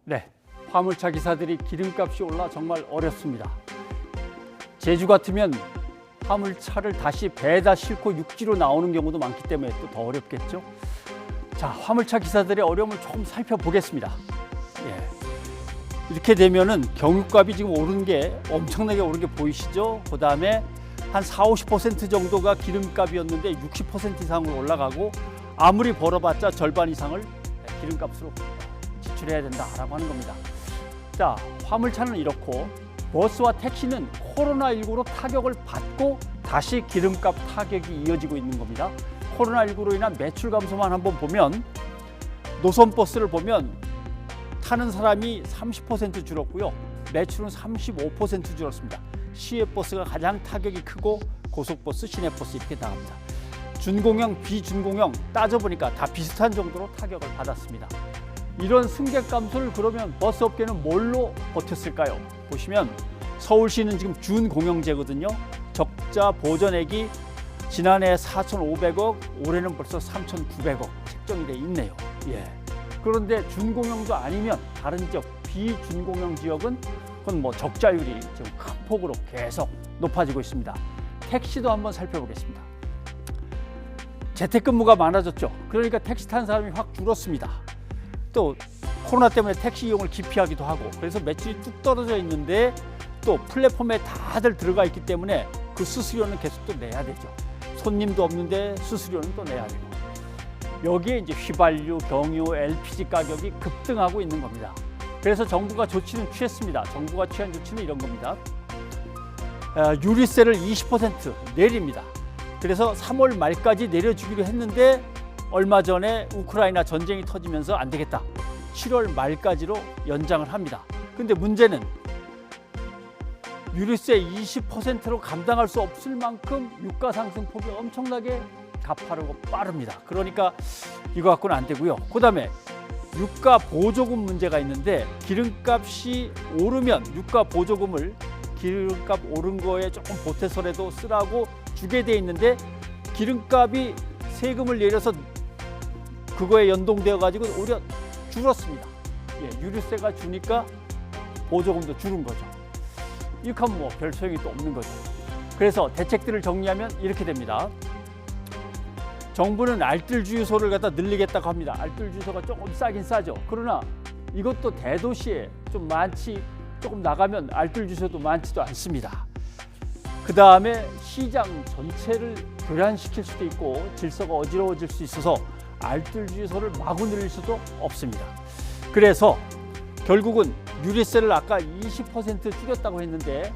네, 화물차 기사들이 기름값이 올라 정말 어렵습니다. 제주 같으면 화물차를 다시 배에다 싣고 육지로 나오는 경우도 많기 때문에 또 더 어렵겠죠. 자, 화물차 기사들의 어려움을 조금 살펴보겠습니다. 이렇게 되면은 경유값이 지금 오른 게 엄청나게 오른 게 보이시죠? 그 다음에 한 40~50% 정도가 기름값이었는데 60% 이상으로 올라가고, 아무리 벌어봤자 절반 이상을 기름값으로 지출해야 된다라고 하는 겁니다. 자, 화물차는 이렇고 버스와 택시는 코로나19로 타격을 받고 다시 기름값 타격이 이어지고 있는 겁니다. 코로나19로 인한 매출 감소만 한번 보면, 노선버스를 보면 타는 사람이 30% 줄었고요. 매출은 35% 줄었습니다. 시외버스가 가장 타격이 크고 고속버스, 시내버스 이렇게 나갑니다. 준공영, 비준공영 따져보니까 다 비슷한 정도로 타격을 받았습니다. 이런 승객 감소를 그러면 버스업계는 뭘로 버텼을까요? 보시면 서울시는 지금 준공영제거든요. 적자 보전액이 지난해 4,500억, 올해는 벌써 3,900억 책정이 돼 있네요. 그런데 준공영도 아니면 다른 지역, 비준공영 지역은 그건 뭐 적자율이 지금 큰 폭으로 계속 높아지고 있습니다. 택시도 한번 살펴보겠습니다. 재택근무가 많아졌죠. 그러니까 택시 탄 사람이 확 줄었습니다. 또 코로나 때문에 택시 이용을 기피하기도 하고, 그래서 매출이 뚝 떨어져 있는데 또 플랫폼에 다들 들어가 있기 때문에 그 수수료는 계속 또 내야 되죠. 손님도 없는데 수수료는 또 내야 되고, 여기에 이제 휘발유, 경유, LPG 가격이 급등하고 있는 겁니다. 그래서 정부가 조치는 취했습니다. 정부가 취한 조치는 이런 겁니다. 유류세를 20% 내립니다. 그래서 3월 말까지 내려주기로 했는데 얼마 전에 우크라이나 전쟁이 터지면서 안 되겠다, 7월 말까지로 연장을 합니다. 근데 문제는 유류세 20%로 감당할 수 없을 만큼 유가 상승폭이 엄청나게 가파르고 빠릅니다. 그러니까 이거 갖고는 안 되고요. 그다음에 유가 보조금 문제가 있는데, 기름값이 오르면 유가 보조금을 기름값 오른 거에 조금 보태서라도 쓰라고 주게 돼 있는데, 기름값이 세금을 내려서 그거에 연동되어 가지고 오히려 줄었습니다. 유류세가 주니까 보조금도 줄은 거죠. 이렇게 하면 뭐 별 소용이 또 없는 거죠. 그래서 대책들을 정리하면 이렇게 됩니다. 정부는 알뜰 주유소를 갖다 늘리겠다고 합니다. 알뜰 주유소가 조금 싸긴 싸죠. 그러나 이것도 대도시에 좀 많지, 조금 나가면 알뜰 주유소도 많지도 않습니다. 그 다음에 시장 전체를 교란시킬 수도 있고 질서가 어지러워질 수 있어서 알뜰 주유소를 마구 늘릴 수도 없습니다. 그래서 결국은 유류세를 아까 20% 줄였다고 했는데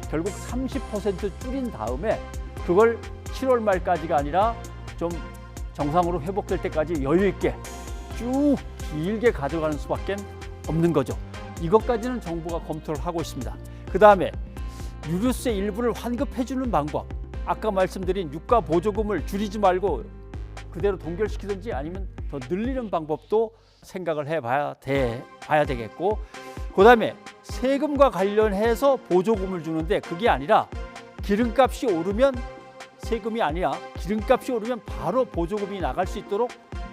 결국 30% 줄인 다음에 그걸 7월 말까지가 아니라 좀 정상으로 회복될 때까지 여유 있게 쭉 길게 가져가는 수밖에 없는 거죠. 이것까지는 정부가 검토를 하고 있습니다. 그 다음에 유류세 일부를 환급해주는 방법, 아까 말씀드린 유가 보조금을 줄이지 말고 그대로 동결시키든지 아니면 더 늘리는 방법도 생각을 해봐야 되겠고, 그 다음에 세금과 관련해서 보조금을 주는데 그게 아니라 기름값이 오르면 세금이 아니라 기름값이 오르면 바로 보조금이 나갈 수 있도록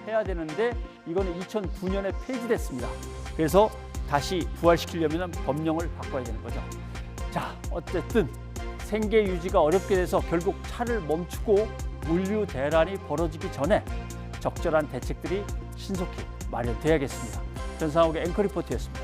해야 되는데, 이거는 2009년에 폐지됐습니다. 그래서 다시 부활시키려면 법령을 바꿔야 되는 거죠. 자, 어쨌든 생계 유지가 어렵게 돼서 결국 차를 멈추고 물류 대란이 벌어지기 전에 적절한 대책들이 신속히 마련돼야겠습니다. 전상욱의 앵커 리포트였습니다.